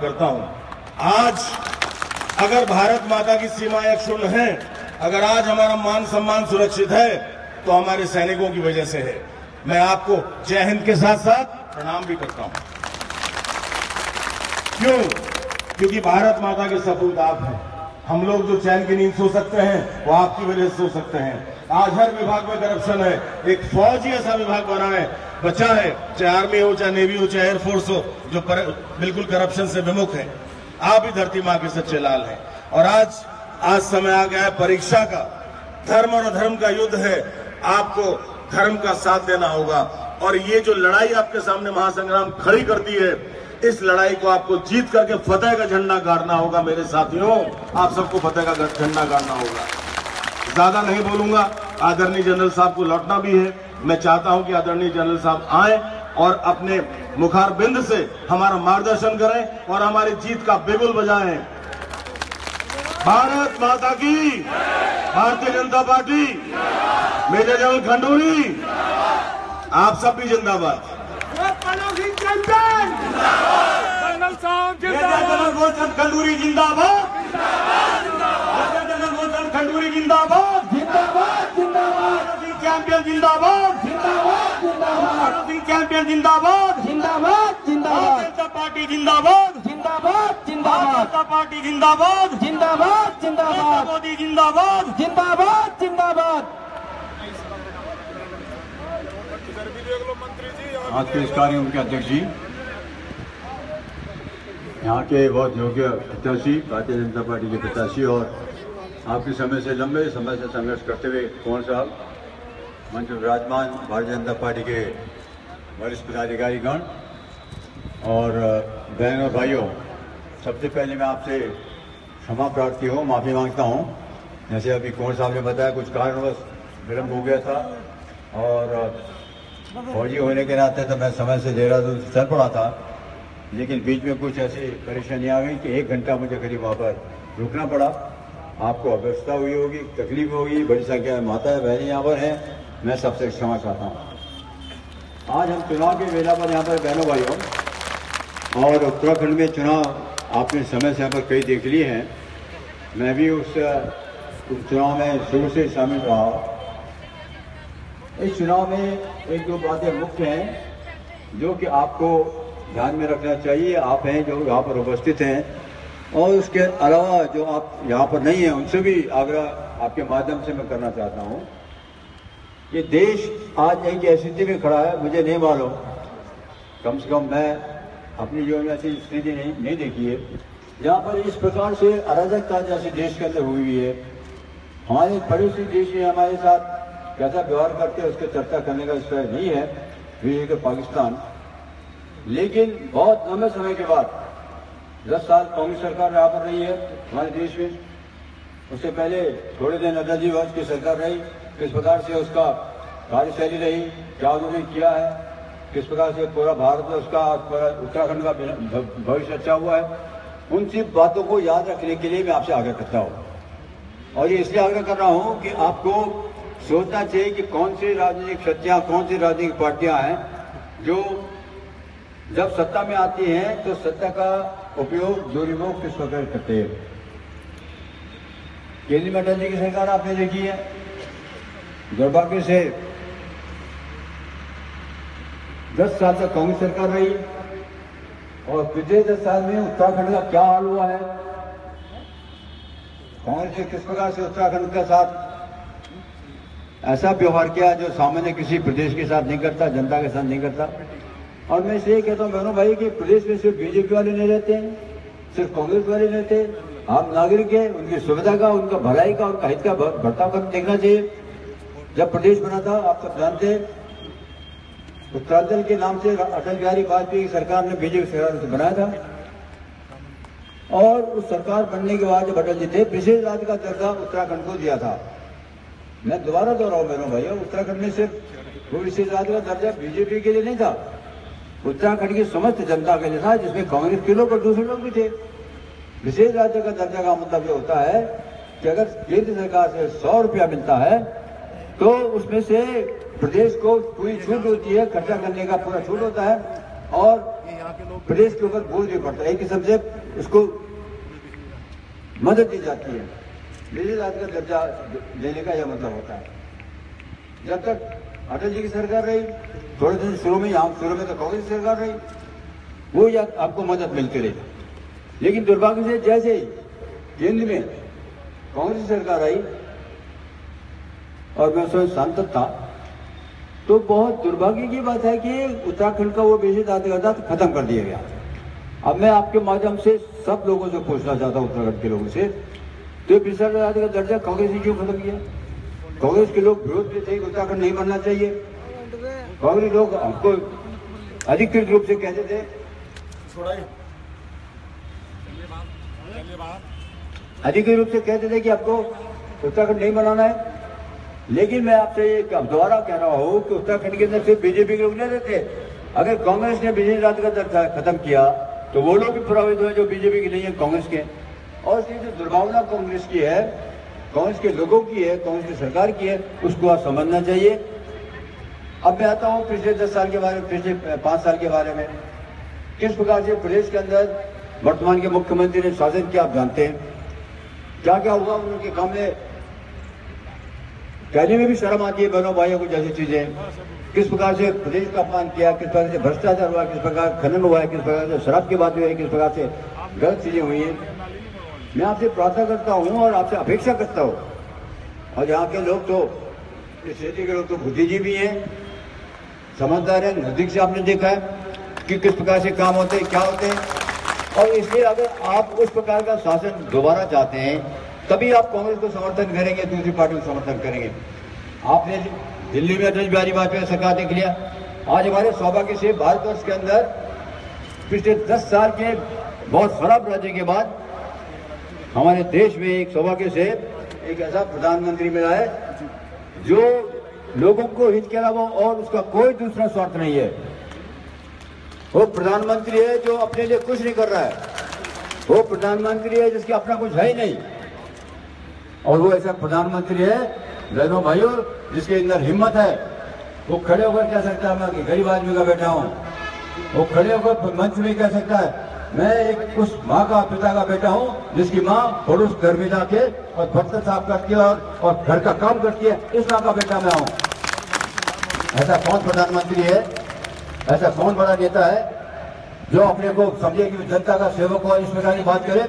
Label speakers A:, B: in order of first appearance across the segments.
A: करता हूं। आज अगर भारत माता की सीमाएं क्षुण्ण हैं, अगर आज हमारा मान सम्मान सुरक्षित है तो हमारे सैनिकों की वजह से है। मैं आपको जय हिंद के साथ साथ प्रणाम भी करता हूं। क्यों? क्योंकि भारत माता के सपूत आप हैं। हम लोग जो चैन की नींद सो सकते हैं वो आपकी वजह से सो सकते हैं। आज हर विभाग में करप्शन है, एक फौज ही ऐसा विभाग बना है, बचा है, चाहे आर्मी हो, चाहे नेवी हो, चाहे एयरफोर्स हो, जो बिल्कुल करप्शन से विमुख है। आप ही धरती मां के सच्चे लाल हैं। और आज समय आ गया है परीक्षा का। धर्म और अधर्म का युद्ध है। आपको धर्म का साथ देना होगा। और ये जो लड़ाई आपके सामने महासंग्राम खड़ी कर दी है, इस लड़ाई को आपको जीत करके फतेह का झंडा गाड़ना होगा। मेरे साथियों, आप सबको फतेह का झंडा गाड़ना होगा। ज्यादा नहीं बोलूंगा, आदरणीय जनरल साहब को लौटना भी है। मैं चाहता हूं कि आदरणीय जनरल साहब आए और अपने मुखार बिंद से हमारा मार्गदर्शन करें और हमारी जीत का बिगुल बजाएं। भारत माता की, Bharatiya Janata party, major general Khanduri, आप सब भी जिंदाबाद। खंडूरी जिंदाबाद, खंडूरी जिंदाबाद, चैंपियन जिंदाबाद, चैंपियन जिंदाबाद, जनता पार्टी जिंदाबाद, जनता पार्टी जिंदाबाद, मोदी जिंदाबाद।
B: आज के इस कार्यक्रम के अध्यक्ष जी, यहाँ के बहुत योग्य प्रत्याशी, भारतीय जनता पार्टी के प्रत्याशी और आपके लंबे समय से संघर्ष करते हुए कुंवर साहब, मंच पर विराजमान भारतीय जनता पार्टी के वरिष्ठ पदाधिकारीगण और बहनों और भाइयों, सबसे पहले मैं आपसे क्षमा प्रार्थी हूँ, माफ़ी मांगता हूँ। जैसे अभी कुंवर साहब ने बताया, कुछ कारणवश विलम्ब हो गया था और फौजी होने के नाते तो मैं समय से देहरादून चल पड़ा था, लेकिन बीच में कुछ ऐसी परेशानियाँ आ गई कि 1 घंटा मुझे करीब वहाँ पर रुकना पड़ा। आपको अव्यवस्था हुई होगी, तकलीफ होगी, बड़ी संख्या में माताएं बहनें यहाँ पर हैं, मैं सबसे क्षमा चाहता हूँ। आज हम चुनाव के वेला पर यहाँ पर बहनों भाइयों, और उत्तराखंड में चुनाव आपने समय से यहाँ पर कई देख लिए हैं। मैं भी उस चुनाव में शुरू से शामिल रहा। इस चुनाव में एक दो बातें मुख्य हैं जो कि आपको ध्यान में रखना चाहिए। आप हैं जो यहाँ पर उपस्थित हैं, और उसके अलावा जो आप यहाँ पर नहीं हैं उनसे भी आग्रह आपके माध्यम से मैं करना चाहता हूँ। ये देश आज एक ऐसी स्थिति में खड़ा है, मुझे नहीं मालूम, कम से कम मैं अपनी जीवन में ऐसी स्थिति नहीं देखी है जहाँ पर इस प्रकार से अराजकता जैसे देश के अंदर हुई है। हमारे पड़ोसी देश ने हमारे साथ कैसा व्यवहार करते हैं उसकी चर्चा करने का विषय नहीं है, विशेष कर पाकिस्तान। लेकिन बहुत लंबे समय के बाद 10 साल कांग्रेस सरकार यहाँ पर रही है हमारे देश में। उससे पहले थोड़े दिन अटल जी की सरकार रही, किस प्रकार से उसका कार्यशैली रही, क्या उन्होंने किया है, किस प्रकार से पूरा भारत में उसका, उत्तराखंड का भविष्य अच्छा हुआ है, उन सब बातों को याद रखने के लिए मैं आपसे आग्रह करता हूँ। और ये इसलिए आग्रह कर रहा हूँ कि आपको सोचना चाहिए कि कौन सी राजनीतिक शक्तियाँ, कौन सी राजनीतिक पार्टियां हैं जो जब सत्ता में आती हैं तो सत्ता का उपयोग दुरुपयोग किस प्रकार करते हैं। केंद्र में अटल जी की सरकार आपने देखी है, दुर्भाग्य से 10 साल तक कांग्रेस सरकार रही, और पिछले 10 साल में उत्तराखंड का क्या हाल हुआ है। कांग्रेस ने किस प्रकार से उत्तराखंड के साथ ऐसा व्यवहार किया जो सामान्य किसी प्रदेश के साथ नहीं करता, जनता के साथ नहीं करता। और मैं इसलिए कहता हूँ बहनों भाई कि प्रदेश में सिर्फ बीजेपी वाले नहीं रहते हैं, सिर्फ कांग्रेस वाले नहीं रहते, आम नागरिक है, उनकी सुविधा का, उनका भलाई का, उनका हित का बर्ताव कर देखना चाहिए। जब प्रदेश बना था, आप सब जानते हैं, उत्तरांचल के नाम से अटल बिहारी वाजपेयी की सरकार ने बीजेपी सरकार से बनाया था, और उस सरकार बनने के बाद जब अटल जी थे, विशेष राज्य का दर्जा उत्तराखंड को दिया था। मैं दोबारा दोहराऊं बहनों भाइयों, उत्तराखंड में सिर्फ वो विशेष राज्य का दर्जा बीजेपी के लिए नहीं था, उत्तराखंड की समस्त जनता के लिए था, जिसमें कांग्रेस के लोग और दूसरे लोग भी थे। विशेष राज्य का दर्जा का मतलब ये होता है कि अगर केंद्र सरकार से 100 रुपया मिलता है तो उसमें से प्रदेश को पूरी छूट होती है, खर्चा करने का पूरा छूट होता है, और प्रदेश के ऊपर बोझ भी पड़ता है। एक किस्म से उसको मदद दी जाती है। बिजली रात का दर्जा देने का यह मतलब होता है। जब तक अटल जी की सरकार रही, थोड़े दिन शुरू में तो कांग्रेस की सरकार रही, वो या आपको मदद मिलती रही। लेकिन दुर्भाग्य से जैसे ही केंद्र में कांग्रेस की सरकार आई और मैं उसमें सांसद था, तो बहुत दुर्भाग्य की बात है कि उत्तराखंड का वो बिजली दाता खत्म कर दिया गया। अब मैं आपके माध्यम से सब लोगों से पूछना चाहता हूँ, उत्तराखंड के लोगों से, तो बिजली दाता का दर्जा कांग्रेस ने क्यों खत्म किया? कांग्रेस के लोग विरोध में थे, उत्तराखंड नहीं बनना चाहिए। कांग्रेस लोग हमको अधिकृत रूप से कहते थे, अधिकृत रूप से कहते थे कि आपको उत्तराखंड नहीं बनाना है। लेकिन मैं आपसे ये दोबारा कह रहा हूँ कि उत्तराखंड के अंदर सिर्फ बीजेपी के लोग नहीं रहते। अगर कांग्रेस ने बिजली रात का दर्जा खत्म किया तो वो लोग भी प्रभावित हुए जो बीजेपी के नहीं है, कांग्रेस के। और इसलिए जो दुर्भावना कांग्रेस की है, कांग्रेस के लोगों की है, कांग्रेस की सरकार की है, उसको आप समझना चाहिए। अब मैं आता हूँ पिछले 10 साल के बारे में, पिछले 5 साल के बारे में। किस प्रकार से प्रदेश के अंदर वर्तमान के मुख्यमंत्री ने शासन किया, आप जानते हैं। क्या क्या हुआ उनके काम में, कहने में भी शर्म आती है बहनों भाइयों को जैसी चीजें। किस प्रकार से प्रदेश का अपमान किया, किस प्रकार से भ्रष्टाचार हुआ, किस प्रकार खनन हुआ है, किस प्रकार से शराब की बात हुई है, किस प्रकार से गलत चीजें हुई हैं। मैं आपसे प्रार्थना करता हूं और आपसे अपेक्षा करता हूं, और यहाँ के लोग तो, इस क्षेत्र के लोग तो बुद्धिजीवी हैं, समझदार हैं, नजदीक से आपने देखा है कि किस प्रकार से काम होते हैं, क्या होते हैं। और इसलिए अगर आप उस प्रकार का शासन दोबारा चाहते हैं, तभी आप कांग्रेस को समर्थन करेंगे, दूसरी पार्टी को समर्थन करेंगे। आपने दिल्ली में अटल बिहारी वाजपेयी सरकार देख लिया। आज हमारे सौभाग्य से भारतवर्ष के अंदर पिछले 10 साल के बहुत खराब राज्य के बाद हमारे देश में एक सौभाग्य से एक ऐसा प्रधानमंत्री मिला है जो लोगों को हित के अलावा और उसका कोई दूसरा स्वार्थ नहीं है। वो प्रधानमंत्री है जो अपने लिए कुछ नहीं कर रहा है। वो प्रधानमंत्री है जिसके अपना कुछ है ही नहीं। और वो ऐसा प्रधानमंत्री है बहनों भाइयों जिसके अंदर हिम्मत है। वो खड़े होकर कह सकता है मैं गरीब आदमी का बेटा हूँ। वो खड़े होकर मंच में कह सकता है मैं एक उस माँ का पिता का बेटा हूँ जिसकी माँ पड़ोस घर में जाके और बर्तन साफ करती है और घर का काम करती है, इस माँ का बेटा मैं हूँ। ऐसा कौन प्रधानमंत्री है, ऐसा कौन बड़ा नेता है जो अपने को समझे कि जनता का सेवक हो, इस प्रकार की बात करे।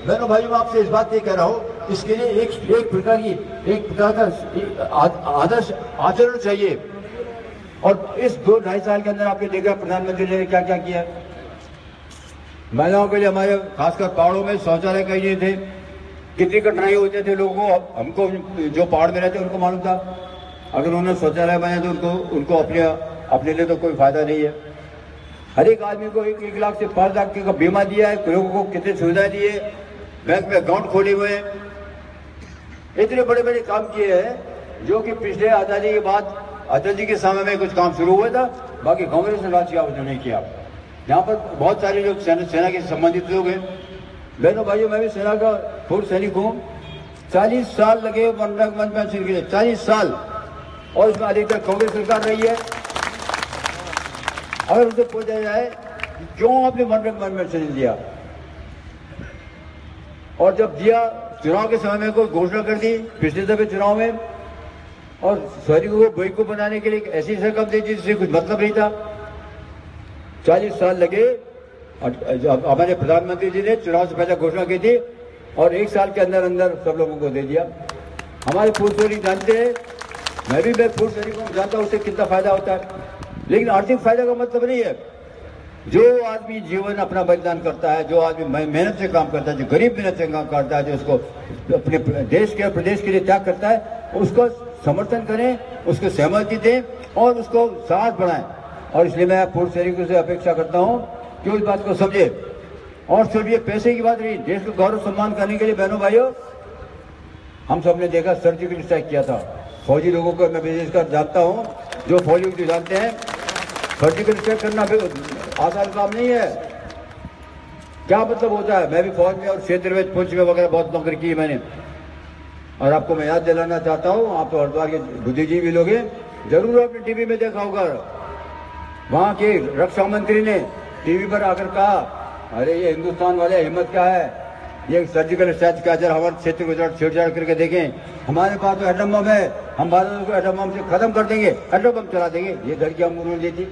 B: बहनों भाइयों मैं आपसे इस बात नहीं कह रहा हूँ, इसके लिए एक प्रकार का आदर्श आचरण चाहिए। और इस 2-2.5 साल के अंदर आपने देखा प्रधानमंत्री ने क्या क्या किया। महिलाओं के लिए हमारे खासकर पहाड़ों में शौचालय कहीं नहीं थे, कितनी कठिनाई होती थी लोगों को। हमको जो पहाड़ में रहते उनको मालूम था, अगर उन्होंने शौचालय बनाया तो उनको अपने लिए तो कोई फायदा नहीं है। हर एक आदमी को 1 लाख से 5 लाख का बीमा दिया है, लोगों को कितनी सुविधाएं दी है, बैंक में अकाउंट खोले हुए हैं। इतने बड़े बड़े काम किए हैं जो कि पिछले आजादी के बाद अटल जी के समय में कुछ काम शुरू हुआ था, बाकी कांग्रेस ने राज किया उसने नहीं किया। यहाँ पर बहुत सारे लोग सेना के संबंधित लोग हैं। बहनों भाइयों मैं भी सेना का पूर्व सैनिक हूँ। 40 साल लगे मनरेगा पेंशन के लिए, 40 साल, और इसमें अधिकतर कांग्रेस सरकार रही है। अगर उनसे पूछा जाए क्यों आपने मनरेगा पेंशन दिया, और जब दिया चुनाव के समय में कोई घोषणा कर दी पिछले दफे चुनाव में, और सैनिकों को बेवकूफ बनाने के लिए ऐसी रकम दी जिससे कुछ मतलब नहीं था। 40 साल लगे। हमारे प्रधानमंत्री जी ने चुनाव से पहले घोषणा की थी और 1 साल के अंदर अंदर सब लोगों को दे दिया। हमारे पूर्व सैनिक जानते हैं, मैं पूर्व सैनिकों को जानता हूँ उससे कितना फायदा होता है। लेकिन आर्थिक फायदा का मतलब नहीं है। जो आदमी जीवन अपना बलिदान करता है, जो आदमी मेहनत से काम करता है, जो गरीब मेहनत से काम करता है, जो उसको अपने देश के प्रदेश के लिए त्याग करता है, उसको समर्थन करें, उसको सहमति दें और उसको साथ बढ़ाएं। और इसलिए मैं पूर्व सैनिकों से अपेक्षा करता हूं कि उस बात को समझे। और सिर्फ ये पैसे की बात नहीं, देश को गौरव सम्मान करने के लिए बहनों भाइयों हम सब ने देखा सर्जिकल स्ट्राइक किया था। फौजी लोगों को मैं विशेषकर जानता हूं, जो फौजी लोग जानते हैं सर्जिकल स्ट्राइक करना आसान काम नहीं है। क्या मतलब होता है। मैं भी फौज में और क्षेत्र में पुलिस में वगैरह बहुत नौकरी की है मैंने। और आपको मैं याद दिलाना चाहता हूं, आप तो हरिद्वार के बुद्धिजीवी लोग हैं, जरूर आपने टीवी में देखा होगा वहां के रक्षा मंत्री ने टीवी पर आकर कहा, अरे ये हिंदुस्तान वाले हिम्मत क्या है, ये सर्जिकल स्ट्राइक का जरा हमारे क्षेत्र को छेड़छाड़ करके देखें, हमारे पास तो एटम बम है, हम भारत को एटम बम से खत्म कर देंगे, एटम बम चला देंगे। ये धमकी हम उन्होंने दी थी,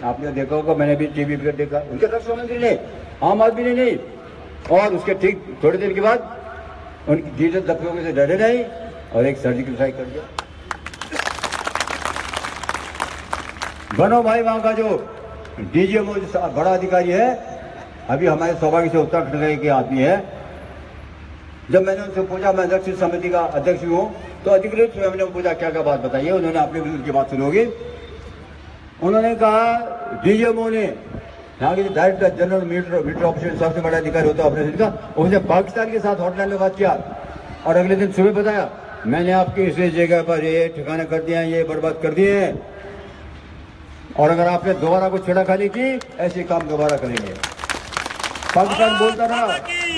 B: आपने देखा होगा, मैंने भी टीवी पर देखा। उनके रक्षा मंत्री ने, आम आदमी ने नहीं। और उसके ठीक थोड़ी देर के बाद उनकी डीजल दबकों से डरे नहीं और एक सर्जिकल स्ट्राइक कर दिया। बनो भाई वहां का जो डीजीएमओ बड़ा अधिकारी है, अभी हमारे सौभाग्य से उत्तराखंड के आदमी है। जब मैंने उनसे पूछा, मैं अध्यक्ष समिति का अध्यक्ष हूँ, तो अधिकृत स्वयं ने पूछा क्या क्या बात बताइए, उन्होंने अपने भी उनकी बात सुनी होगी। उन्होंने कहा डीजीएमओ ने, यहाँ के डायरेक्टर जनरल मीटर ऑपरेशन सबसे बड़ा अधिकारी होता है ऑपरेशन का, उसने पाकिस्तान के साथ हॉटलाइन में बात किया और अगले दिन सुबह बताया, मैंने आपकी इस जगह पर ये ठिकाने कर दिए हैं, ये बर्बाद कर दिए हैं, और अगर आपने दोबारा कुछ छेड़खानी की, ऐसे काम दोबारा करेंगे। पाकिस्तान बोलता रहा,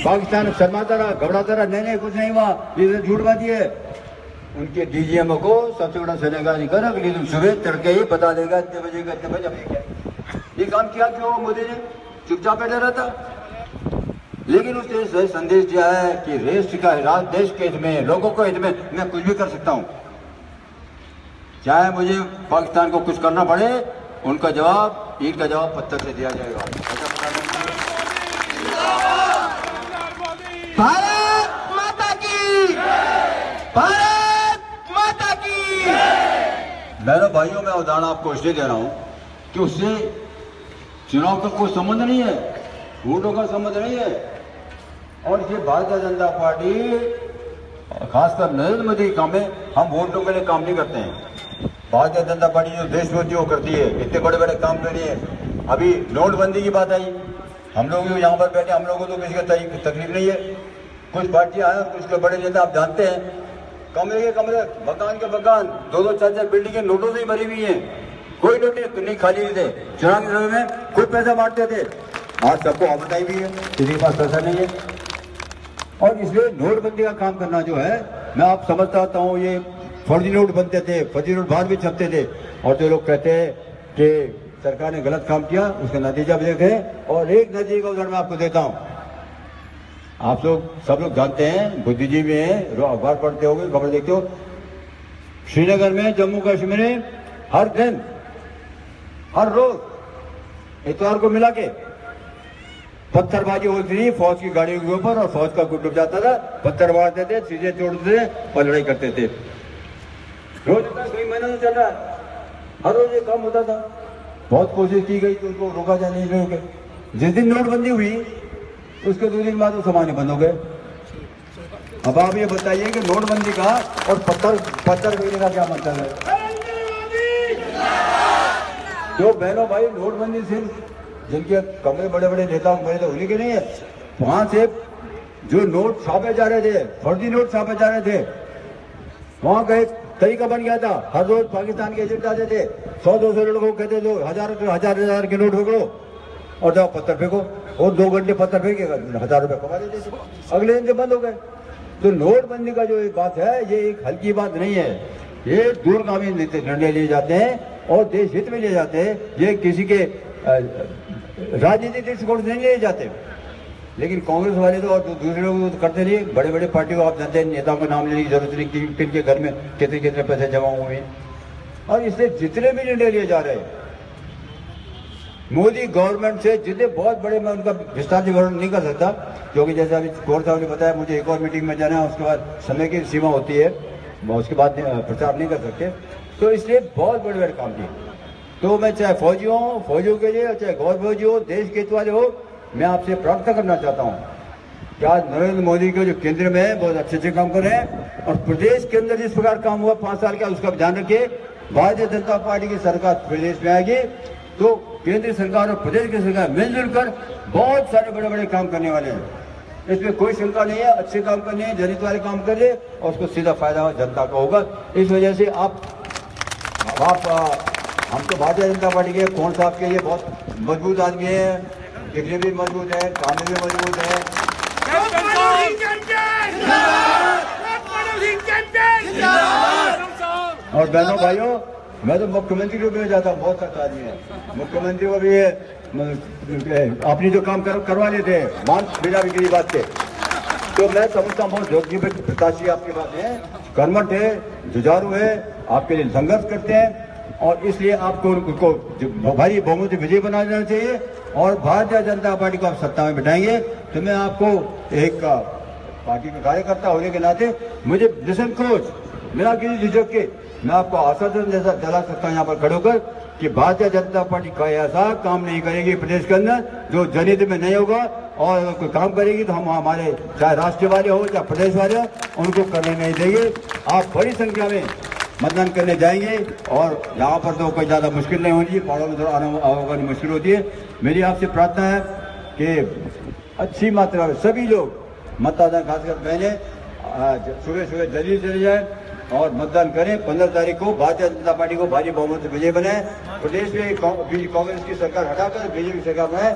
B: पाकिस्तान शर्माता रहा, घबराता रहा, नहीं कुछ नहीं हुआ, ये झूठ बाती है। उनके डीजीएमओ को सबसे बड़ा सैन्यकारी कर अगले दिन सुबह तड़के ही बता देगा, इतने बजे का इतने बजे। ये काम किया क्यों मोदी ने? चुपचाप बैठा रहता। लेकिन उसने संदेश दिया है कि देश के हित में, लोगों को हित में मैं कुछ भी कर सकता हूं, चाहे मुझे पाकिस्तान को कुछ करना पड़े, उनका जवाब, ईद का जवाब पत्थर से दिया जाएगा।
C: भारत माता की, भारत माता की।
B: मेरे भाइयों, मैं उदाहरण आपको इसलिए दे रहा हूं कि उससे चुनाव का कोई संबंध नहीं है, वोटों का संबंध नहीं है। और ये भारतीय जनता पार्टी, खासकर नरेंद्र मोदी काम में, हम वोटों के लिए काम नहीं करते हैं। भारतीय जनता पार्टी जो देशभक्ति वो करती है, इतने बड़े बड़े काम कर रही है। अभी नोटबंदी की बात आई, हम लोग यहाँ पर बैठे, हम लोगों को तो किसी का तकलीफ नहीं है। कुछ पार्टियां हैं, कुछ के बड़े नेता आप जानते हैं, कमरे के कमरे, मकान के मकान, 2-2, 4-4 बिल्डिंगें नोटों से ही भरी हुई है, कोई नोट नहीं खाली नहीं थे। चुनाव के समय में कोई पैसा बांटते थे, आज सबको आपदाई भी है, किसी के पास पैसा नहीं है। और इसलिए नोटबंदी का काम करना जो है, मैं आप समझता हूँ, ये फर्जी नोट बनते थे, फर्जी नोट बाहर भी छपते थे, और जो लोग कहते हैं कि सरकार ने गलत काम किया, उसका नतीजा भी देखे। और एक नतीजे का उदाहरण मैं आपको देता हूँ, आप लोग सब लोग जानते हैं, बुद्धिजीवी हैं, अखबार पढ़ते होंगे, खबर देखते हो, श्रीनगर में, जम्मू कश्मीर में हर दिन, हर रोज इतवार को मिला के पत्थरबाजी होती थी फौज की गाड़ियों के ऊपर, और फौज का गुट डूब जाता था, पत्थर मारते थे, चीजें तोड़ते थे और लड़ाई करते थे। रोज कई महीनों से चल रहा है, हर रोज ये काम होता था। बहुत कोशिश की गई कि उनको रोका जाए, नहीं रोके। जिस दिन नोटबंदी हुई, उसके 2 दिन बाद वो सामान्य बंद हो गए। अब आप ये बताइए कि नोटबंदी का और पत्थर फेंकने का क्या मतलब है? जो बहनों भाई, नोटबंदी सिर्फ जिनके कमरे बड़े बड़े नेताओं बड़े थे उन्हीं के नहीं है, वहां से जो नोट छापे जा रहे थे, फर्जी नोट छापे जा रहे थे, वहां का एक तरीका बन गया था। हर रोज पाकिस्तान के एजेंट आते थे, 100-200 लड़कों को कहते थे हजार के नोट फेंको और जाओ पत्थर फेंको, और 2 घंटे पत्थर फेंकेगा, 1000 रुपए कमा देते थे। अगले दिन से बंद हो गए। तो नोटबंदी का जो एक बात है, ये एक हल्की बात नहीं है, ये दूरगामी निर्णय लिए जाते हैं और देश हित में लिए जाते हैं। ये किसी के राजनीतिक दृष्टिकोण से नहीं लिए जाते। लेकिन कांग्रेस वाले तो और दूसरे लोग तो करते नहीं। बड़े बड़े पार्टी को आप जानते हैं, नेताओं का नाम लेने की जरूरत नहीं, किन के घर में कितने कितने पैसे जमा हुए हैं। और इससे जितने भी निर्णय लिए जा रहे हैं मोदी गवर्नमेंट से, जितने बहुत बड़े, मैं उनका विस्तार से वर्णन नहीं कर सकता, क्योंकि जैसे अभी गौर साहब ने बताया, मुझे एक और मीटिंग में जाना है, उसके बाद समय की सीमा होती है, उसके बाद प्रचार नहीं कर सकते। तो इसलिए बहुत बड़े बड़े काम किए। तो मैं चाहे फौजी हो, फौजियों के लिए, चाहे गौर फौजी हो, देश के हित वाले हो, मैं आपसे प्रार्थना करना चाहता हूँ कि आज नरेंद्र मोदी के जो केंद्र में है, बहुत अच्छे काम कर रहे हैं, और प्रदेश के अंदर जिस प्रकार काम हुआ 5 साल का, उसका ध्यान रखिए। भारतीय जनता पार्टी की सरकार प्रदेश में आएगी तो केंद्र सरकार और प्रदेश की सरकार मिलजुल कर बहुत सारे बड़े बड़े काम करने वाले हैं। इसमें कोई शंका नहीं है, अच्छे काम करने हैं, जनहित वाले काम कर ले, और उसको सीधा फायदा जनता का होगा। इस वजह से आप हम तो भारतीय जनता पार्टी के कौन साहब के ये बहुत मजबूत आदमी है, दिखने भी मजबूत है, काम में भी मजबूत है। और बहनों भाइयों, मैं तो मुख्यमंत्री को भी जाता हूँ, बहुत सारे आदमी है, मुख्यमंत्री को भी अपनी जो काम करवा लेते हैं मान बिना की बात से। तो मैं समझता हूँ बहुत योग्य प्रत्याशी आपके पास है, कर्मठ है, जुझारू है, आपके लिए संघर्ष करते हैं और इसलिए आपको उनको भारी बहुमत से विजय बना देना चाहिए और भारतीय जनता पार्टी को आप सत्ता में बिठाएंगे। तो मैं आपको एक पार्टी का कार्यकर्ता होने के नाते मुझे निसंकोच बिना किसी झिझक के मैं आपको आश्वासन जैसा दिला सकता हूँ यहाँ पर खड़े होकर कि भारतीय जनता पार्टी का ऐसा काम नहीं करेगी प्रदेश के अंदर जो जनहित में नहीं होगा और अगर कोई काम करेगी तो हम हमारे चाहे राष्ट्रीय वाले हो चाहे प्रदेश वाले हो उनको करने नहीं देंगे। आप बड़ी संख्या में मतदान करने जाएंगे और यहाँ पर तो कोई ज़्यादा मुश्किल नहीं होनी, पहाड़ों में थोड़ा आना मुश्किल होती है। मेरी आपसे प्रार्थना है कि अच्छी मात्रा में सभी लोग मतदान खासकर पहले सुबह सुबह जल्दी चले जाए और मतदान करें। 15 तारीख को भारतीय जनता पार्टी को भारी बहुमत से विजय बनाए, प्रदेश में कांग्रेस की सरकार हटाकर बीजेपी की सरकार बनाए,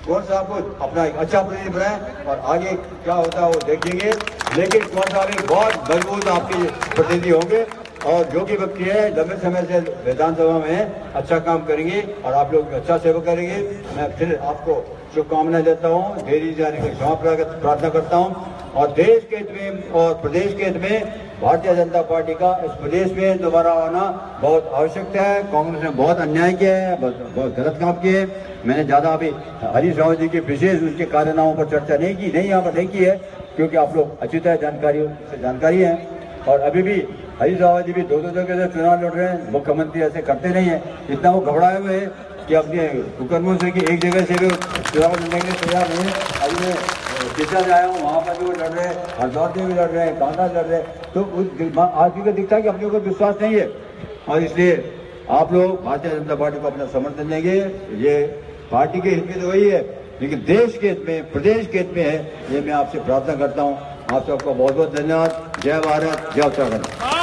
B: कुंवर साहब को अपना एक अच्छा प्रतिनिधि बनाए और आगे क्या होता है वो देखेंगे। लेकिन कुंवर साहब एक बहुत मजबूत आपके प्रतिनिधि होंगे और जो कि व्यक्ति है लंबे समय से विधानसभा में अच्छा काम करेंगे और आप लोग अच्छा सेवा करेंगे। मैं फिर आपको शुभकामनाएं देता हूँ, देरी जाने की क्षमा प्रार्थना करता हूँ और देश के हित में और प्रदेश के हित में भारतीय जनता पार्टी का इस प्रदेश में दोबारा आना बहुत आवश्यकता है। कांग्रेस ने बहुत अन्याय किया है, बहुत गलत काम किए हैं। मैंने ज्यादा अभी हरीश रावत जी के विशेष उनके कारनामों पर चर्चा नहीं यहाँ पर नहीं की है क्योंकि आप लोग अच्छी तरह जानकारी है और अभी भी हरीश रावत जी भी दो जगह से चुनाव लड़ रहे हैं। मुख्यमंत्री ऐसे करते नहीं है, इतना वो घबराए हुए हैं कि अपने कुकर्मों से कि एक जगह से भी चुनाव लड़ने के लिए तैयार नहीं है। अभी मैं कितना आया हूँ वहाँ पर भी वो लड़ रहे हैं, हरदौर में भी लड़ रहे हैं, कांटा लड़ रहे हैं। तो आदमी को दिखता है कि अपने ऊपर विश्वास नहीं है और इसलिए आप लोग भारतीय जनता पार्टी को अपना समर्थन देंगे। ये पार्टी के हित में तो वही है लेकिन देश के हित में प्रदेश के हित में है, ये मैं आपसे प्रार्थना करता हूँ। आप सबको बहुत बहुत धन्यवाद। जय भारत, जय उत्तराखंड।